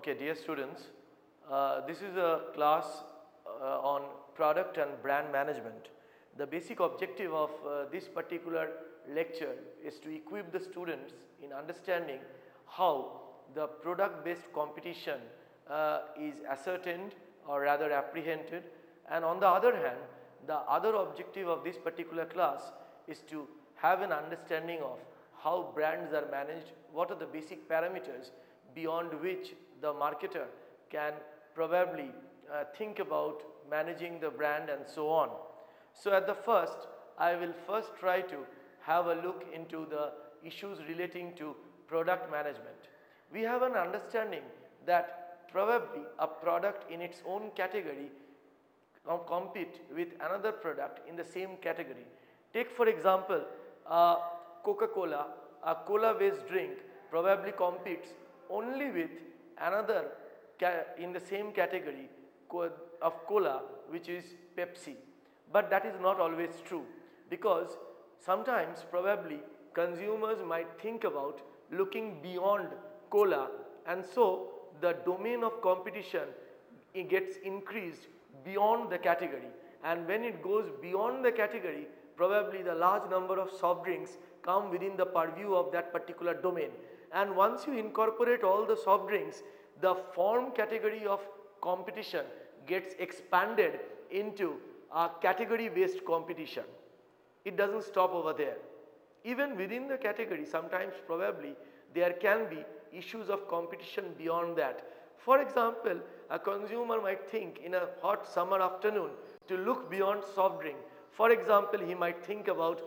Okay, dear students, this is a class on product and brand management. The basic objective of this particular lecture is to equip the students in understanding how the product based competition is ascertained or rather apprehended, and on the other hand, the other objective of this particular class is to have an understanding of how brands are managed, what are the basic parameters beyond which the marketer can probably think about managing the brand and so on. So at the first, I will first try to have a look into the issues relating to product management. We have an understanding that probably a product in its own category compete with another product in the same category. Take for example, Coca-Cola, a cola based drink probably competes only with another in the same category of cola, which is Pepsi. But that is not always true, because sometimes probably consumers might think about looking beyond cola, and so the domain of competition gets increased beyond the category, and when it goes beyond the category, probably the large number of soft drinks come within the purview of that particular domain. And once you incorporate all the soft drinks, the form category of competition gets expanded into a category based competition. It doesn't stop over there. Even within the category, sometimes probably there can be issues of competition beyond that. For example, a consumer might think in a hot summer afternoon to look beyond soft drink. For example, he might think about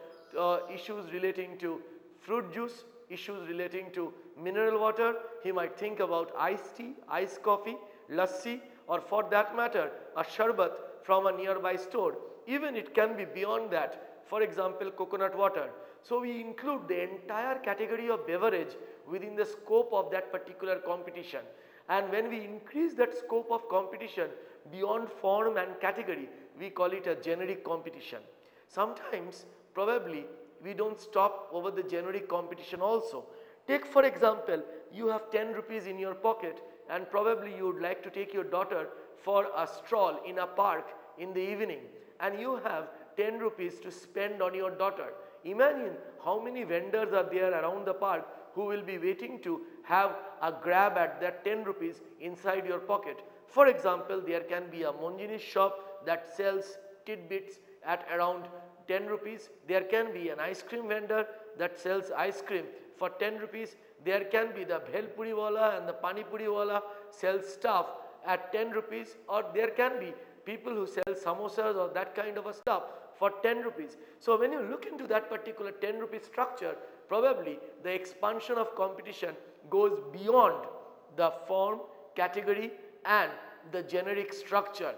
issues relating to fruit juice, issues relating to mineral water, he might think about iced tea, iced coffee, lassi, or for that matter a sharbat from a nearby store. Even it can be beyond that, for example coconut water. So we include the entire category of beverage within the scope of that particular competition. And when we increase that scope of competition beyond form and category, we call it a generic competition. Sometimes probably we don't stop over the generic competition also. Take for example, you have 10 rupees in your pocket and probably you would like to take your daughter for a stroll in a park in the evening, and you have 10 rupees to spend on your daughter. Imagine how many vendors are there around the park who will be waiting to have a grab at that 10 rupees inside your pocket. For example, there can be a Monjini's shop that sells tidbits at around 10 rupees. There can be an ice cream vendor that sells ice cream for 10 rupees. There can be the bhel puri wala and the pani puri wala sells stuff at 10 rupees, or there can be people who sell samosas or that kind of a stuff for 10 rupees. So when you look into that particular 10 rupee structure, probably the expansion of competition goes beyond the form, category and the generic structure.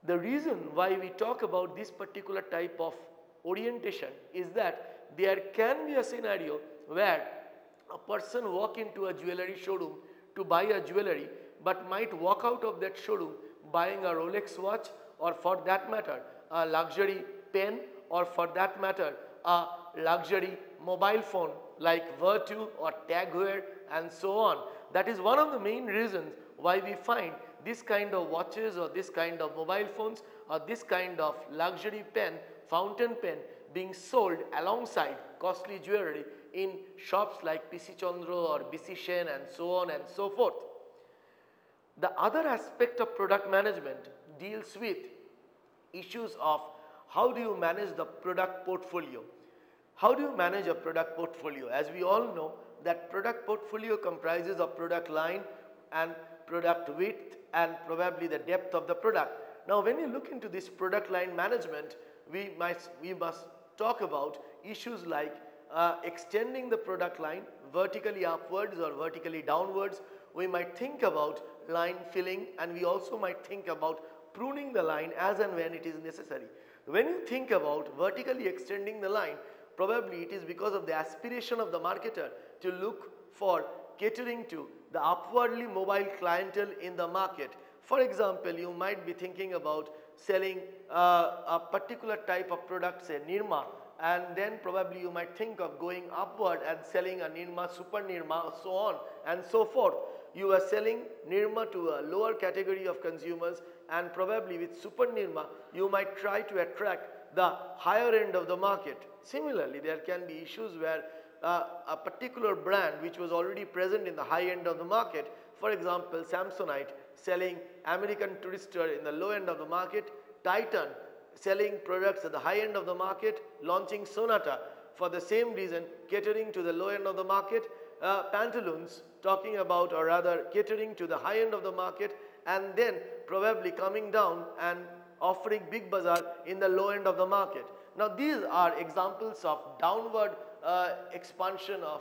The reason why we talk about this particular type of orientation is that there can be a scenario where a person walk into a jewelry showroom to buy a jewelry, but might walk out of that showroom buying a Rolex watch, or for that matter a luxury pen, or for that matter a luxury mobile phone like Vertu or Tag Heuer and so on. That is one of the main reasons why we find this kind of watches or this kind of mobile phones or this kind of luxury pen, fountain pen being sold alongside costly jewelry in shops like PC Chandro or BC Shen and so on and so forth. The other aspect of product management deals with issues of how do you manage the product portfolio. How do you manage a product portfolio? As we all know that product portfolio comprises of product line and product width and probably the depth of the product. Now when you look into this product line management, we must talk about issues like extending the product line vertically upwards or vertically downwards. We might think about line filling, and we also might think about pruning the line as and when it is necessary. When you think about vertically extending the line, probably it is because of the aspiration of the marketer to look for catering to the upwardly mobile clientele in the market. For example, you might be thinking about selling a particular type of product, say Nirma, and then probably you might think of going upward and selling a Nirma, Super Nirma, so on and so forth. you are selling Nirma to a lower category of consumers, and probably with Super Nirma you might try to attract the higher end of the market. Similarly, there can be issues where a particular brand which was already present in the high end of the market, for example Samsonite selling American Tourister in the low end of the market, Titan selling products at the high end of the market, launching Sonata for the same reason, catering to the low end of the market, Pantaloons talking about, or rather catering to the high end of the market, and then probably coming down and offering Big Bazaar in the low end of the market. Now these are examples of downward expansion of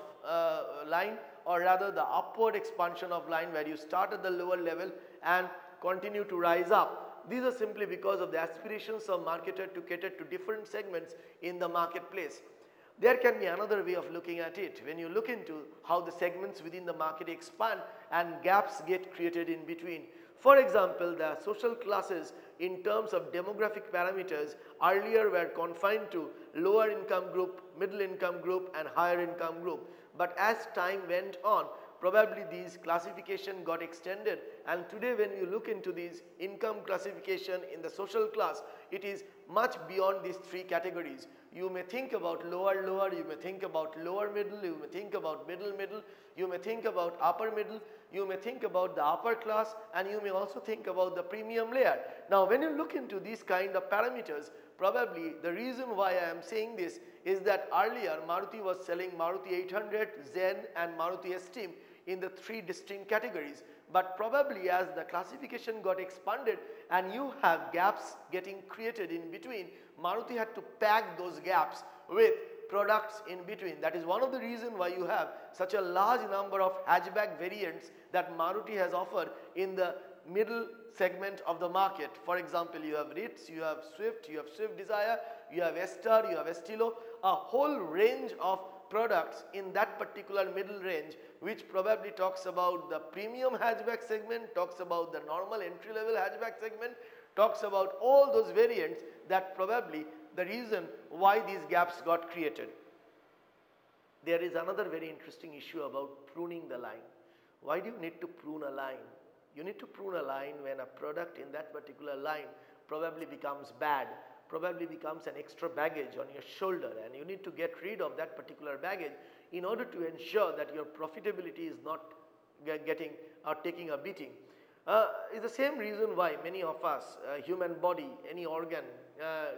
line, or rather the upward expansion of line, where you start at the lower level and continue to rise up. These are simply because of the aspirations of marketer to cater to different segments in the marketplace. There can be another way of looking at it when you look into how the segments within the market expand and gaps get created in between. For example, the social classes in terms of demographic parameters earlier were confined to lower income group, middle income group and higher income group. But as time went on, probably these classification got extended, and today when you look into these income classification in the social class, it is much beyond these three categories. You may think about lower, you may think about lower middle, you may think about middle, you may think about upper middle, you may think about the upper class, and you may also think about the premium layer. Now when you look into these kind of parameters, probably the reason why I am saying this is that earlier Maruti was selling Maruti 800, Zen and Maruti Esteem in the three distinct categories. But probably as the classification got expanded and you have gaps getting created in between, Maruti had to pack those gaps with products in between. That is one of the reasons why you have such a large number of hatchback variants that Maruti has offered in the middle segment of the market. For example, you have Ritz, you have Swift Desire, you have Star, you have Estilo, a whole range of products in that particular middle range, which probably talks about the premium hatchback segment, talks about the normal entry level hatchback segment, talks about all those variants, that probably the reason why these gaps got created. There is another very interesting issue about pruning the line. Why do you need to prune a line? You need to prune a line when a product in that particular line probably becomes bad, probably becomes an extra baggage on your shoulder, and you need to get rid of that particular baggage in order to ensure that your profitability is not getting or taking a beating. Is the same reason why many of us, human body, any organ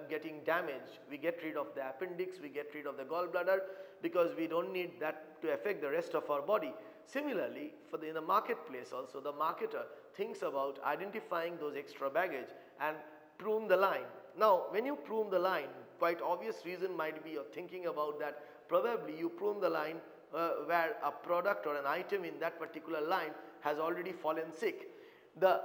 getting damaged, we get rid of the appendix, we get rid of the gallbladder, because we don't need that to affect the rest of our body. Similarly, in the marketplace also, the marketer thinks about identifying those extra baggage and prune the line. Now, when you prune the line, quite obvious reason might be you're thinking about that probably you prune the line where a product or an item in that particular line has already fallen sick. The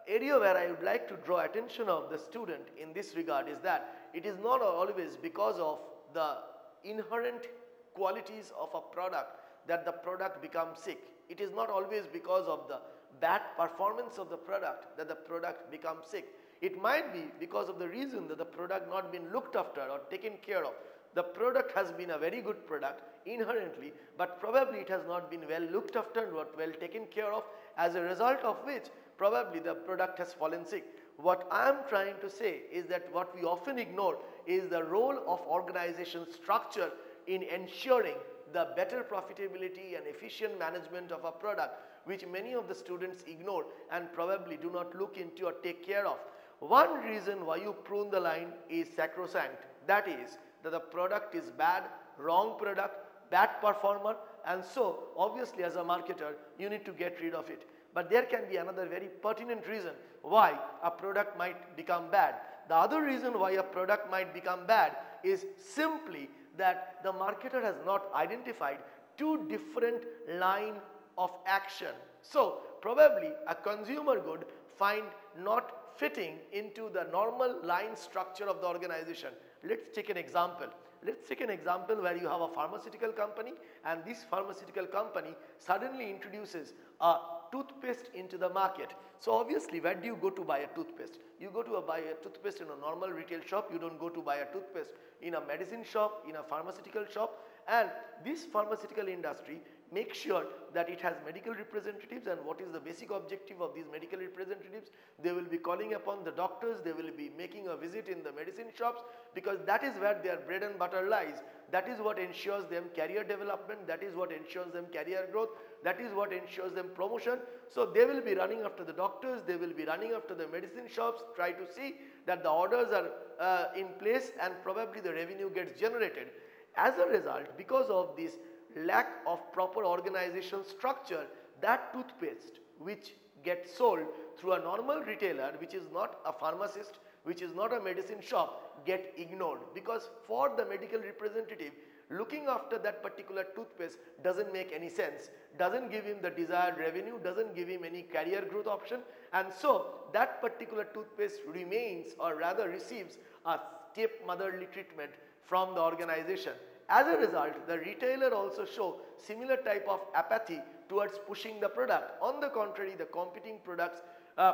area where I would like to draw attention of the student in this regard is that it is not always because of the inherent qualities of a product that the product becomes sick. It is not always because of the bad performance of the product that the product becomes sick. It might be because of the reason that the product not been looked after or taken care of. The product has been a very good product inherently, but probably it has not been well looked after and well taken care of, as a result of which probably the product has fallen sick. What I am trying to say is that what we often ignore is the role of organization structure in ensuring the better profitability and efficient management of a product, which many of the students ignore and probably do not look into or take care of. One reason why you prune the line is sacrosanct. That is that the product is bad, wrong product, bad performer, and so obviously as a marketer you need to get rid of it. But there can be another very pertinent reason why a product might become bad. The other reason why a product might become bad is simply that the marketer has not identified two different line of action. So probably a consumer good find not fitting into the normal line structure of the organization. Let's take an example. Let's take an example where you have a pharmaceutical company, and this pharmaceutical company suddenly introduces a toothpaste into the market. So obviously, where do you go to buy a toothpaste? You go to buy a toothpaste in a normal retail shop. You don't go to buy a toothpaste in a medicine shop, in a pharmaceutical shop. And this pharmaceutical industry make sure that it has medical representatives, and what is the basic objective of these medical representatives? They will be calling upon the doctors, they will be making a visit in the medicine shops, because that is where their bread and butter lies. That is what ensures them career development, that is what ensures them career growth, that is what ensures them promotion. So they will be running after the doctors, they will be running after the medicine shops, try to see that the orders are in place and probably the revenue gets generated. As a result, because of this lack of proper organization structure, that toothpaste which gets sold through a normal retailer, which is not a pharmacist, which is not a medicine shop, get ignored, because for the medical representative, looking after that particular toothpaste doesn't make any sense, doesn't give him the desired revenue, doesn't give him any career growth option, and so that particular toothpaste remains, or rather receives, a stepmotherly treatment from the organization. As a result, the retailer also show similar type of apathy towards pushing the product. On the contrary, the competing products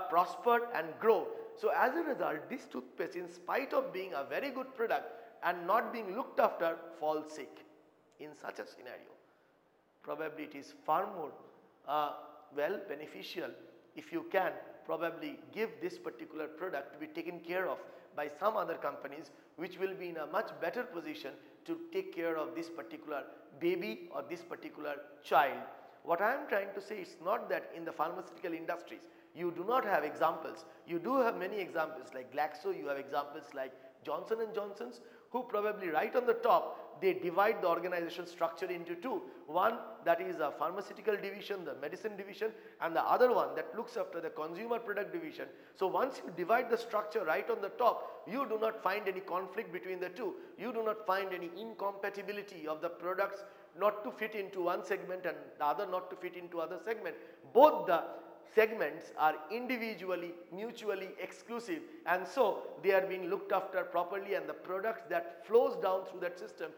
prosper and grow. So as a result, this toothpaste, in spite of being a very good product and not being looked after, falls sick. In such a scenario, probably it is far more well beneficial if you can probably give this particular product to be taken care of by some other companies, which will be in a much better position to take care of this particular baby or this particular child. What I am trying to say is not that in the pharmaceutical industries you do not have examples. You do have many examples like Glaxo, you have examples like Johnson & Johnson's, who probably right on the top, they divide the organization structure into two. One that is a pharmaceutical division, the medicine division, and the other one that looks after the consumer product division. So once you divide the structure right on the top, you do not find any conflict between the two. You do not find any incompatibility of the products not to fit into one segment and the other not to fit into other segment. Both the segments are individually, mutually exclusive, and so they are being looked after properly, and the products that flows down through that system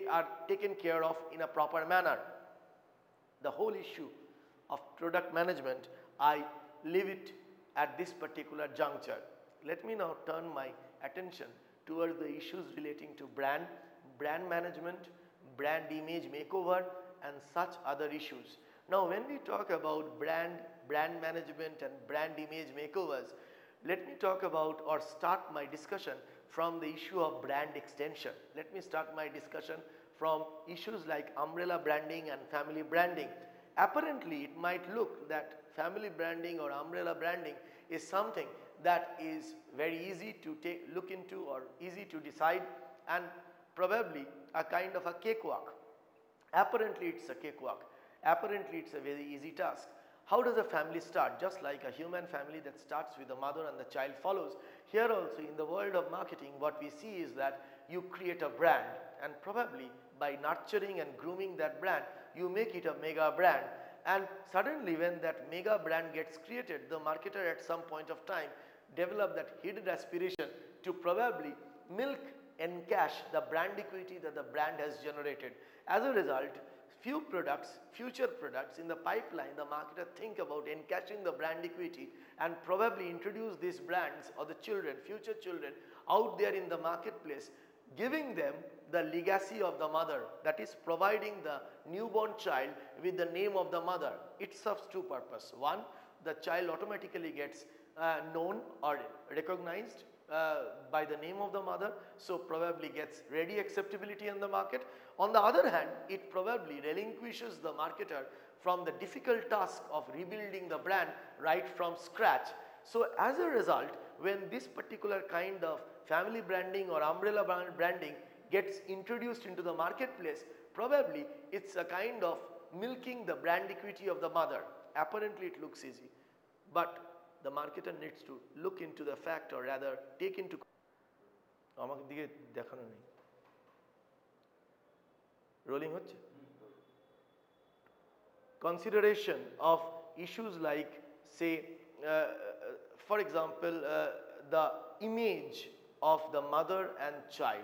are taken care of in a proper manner. The whole issue of product management, I leave it at this particular juncture. Let me now turn my attention towards the issues relating to brand management, brand image makeover, and such other issues. Now when we talk about brand management and brand image makeovers, let me talk about or start my discussion from the issue of brand extension. Let me start my discussion from issues like umbrella branding and family branding. Apparently it might look that family branding or umbrella branding is something that is very easy to look into or easy to decide, and probably a kind of a cakewalk. Apparently it's a cakewalk. Apparently it's a very easy task. How does a family start? Just like a human family that starts with the mother and the child follows. Here also in the world of marketing, what we see is that you create a brand, and probably by nurturing and grooming that brand, you make it a mega brand. And suddenly when that mega brand gets created, the marketer at some point of time develop that hidden aspiration to probably milk and cash the brand equity that the brand has generated. As a result, future products in the pipeline, the marketer think about encashing the brand equity and probably introduce these brands or the children, future children out there in the marketplace, giving them the legacy of the mother, that is providing the newborn child with the name of the mother. It serves two purposes. One, the child automatically gets known or recognized by the name of the mother, so probably gets ready acceptability in the market. On the other hand, it probably relinquishes the marketer from the difficult task of rebuilding the brand right from scratch. So as a result, when this particular kind of family branding or umbrella branding gets introduced into the marketplace, probably it's a kind of milking the brand equity of the mother. Apparently it looks easy, but the marketer needs to look into the fact, or rather take into consideration of issues like, say, for example, the image of the mother and child.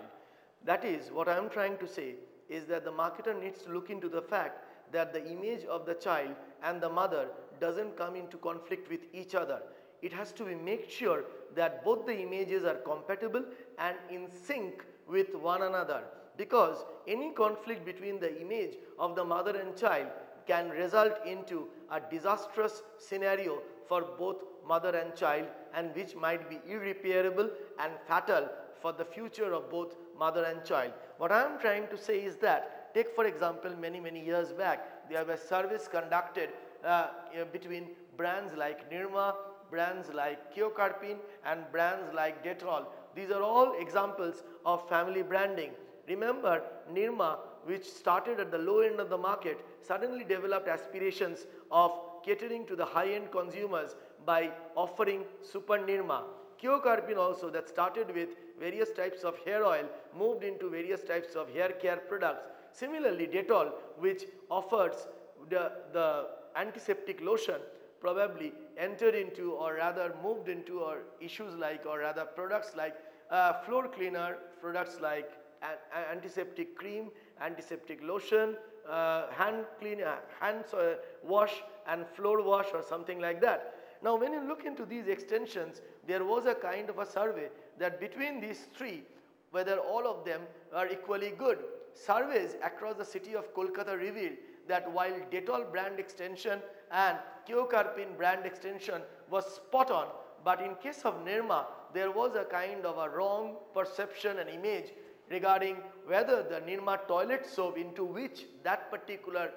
That is, what I am trying to say is that the marketer needs to look into the fact that the image of the child and the mother doesn't come into conflict with each other. It has to be make sure that both the images are compatible and in sync with one another, because any conflict between the image of the mother and child can result into a disastrous scenario for both mother and child, and which might be irreparable and fatal for the future of both mother and child. What I am trying to say is that, take for example, many years back, there were surveys conducted between brands like Nirma, brands like Kyokarpin, and brands like Dettol. These are all examples of family branding. Remember, Nirma, which started at the low end of the market, suddenly developed aspirations of catering to the high-end consumers by offering Super Nirma. Kyokarpin also, that started with various types of hair oil, moved into various types of hair care products. Similarly, Dettol, which offers the antiseptic lotion, probably entered into, or rather moved into, or issues like, or rather products like floor cleaner, products like antiseptic cream, antiseptic lotion, hand wash and floor wash, or something like that. Now when you look into these extensions, there was a kind of a survey that between these three, whether all of them are equally good. Surveys across the city of Kolkata revealed that while Dettol brand extension and Kyokarpin brand extension was spot on, but in case of Nirma, there was a kind of a wrong perception and image regarding whether the Nirma toilet soap, into which that particular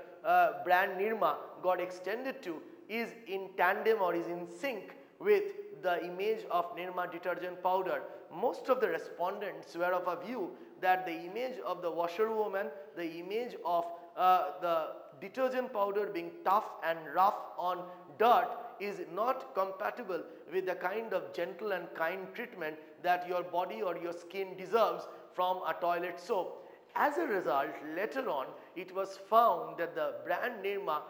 brand Nirma got extended to, is in tandem or is in sync with the image of Nirma detergent powder. Most of the respondents were of a view that the image of the washerwoman, the image of the detergent powder being tough and rough on dirt, is not compatible with the kind of gentle and kind treatment that your body or your skin deserves from a toilet soap. As a result, later on, it was found that the brand Nirma,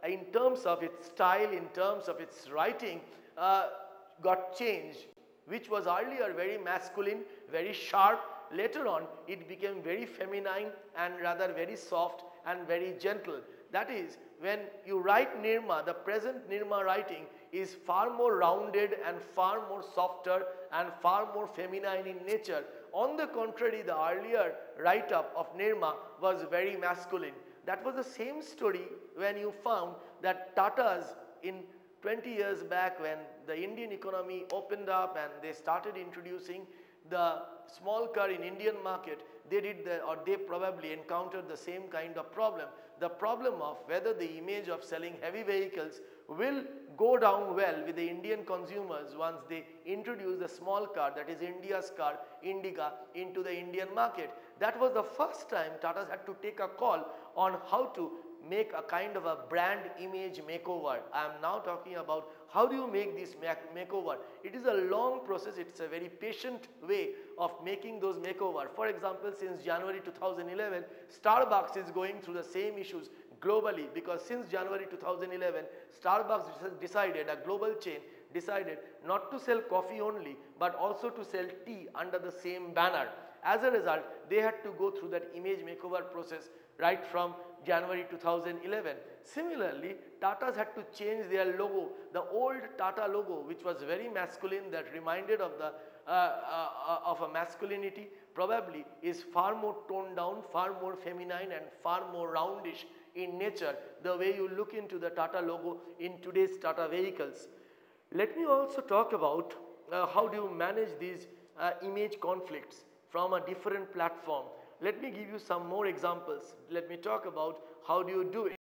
in terms of its style, in terms of its writing, got changed, which was earlier very masculine, very sharp. Later on, it became very feminine and rather very soft and very gentle. That is, when you write Nirma, the present Nirma writing is far more rounded and far more softer and far more feminine in nature. On the contrary, the earlier write-up of Nirma was very masculine. That was the same story when you found that Tatas in 20 years back, when the Indian economy opened up and they started introducing the small car in Indian market, they probably encountered the same kind of problem. The problem of whether the image of selling heavy vehicles will go down well with the Indian consumers once they introduce the small car, that is India's car, Indica, into the Indian market. That was the first time Tata's had to take a call on how to make a kind of a brand image makeover. I am now talking about how do you make this makeover. It is a long process, it's a very patient way of making those makeover. For example, since January 2011, Starbucks is going through the same issues globally, because since January 2011, Starbucks decided, a global chain decided not to sell coffee only, but also to sell tea under the same banner. As a result, they had to go through that image makeover process right from January 2011. Similarly, Tata's had to change their logo. The old Tata logo, which was very masculine, that reminded of a masculinity, probably is far more toned down, far more feminine and far more roundish in nature, the way you look into the Tata logo in today's Tata vehicles. Let me also talk about how do you manage these image conflicts from a different platform. Let me give you some more examples. Let me talk about how do you do it.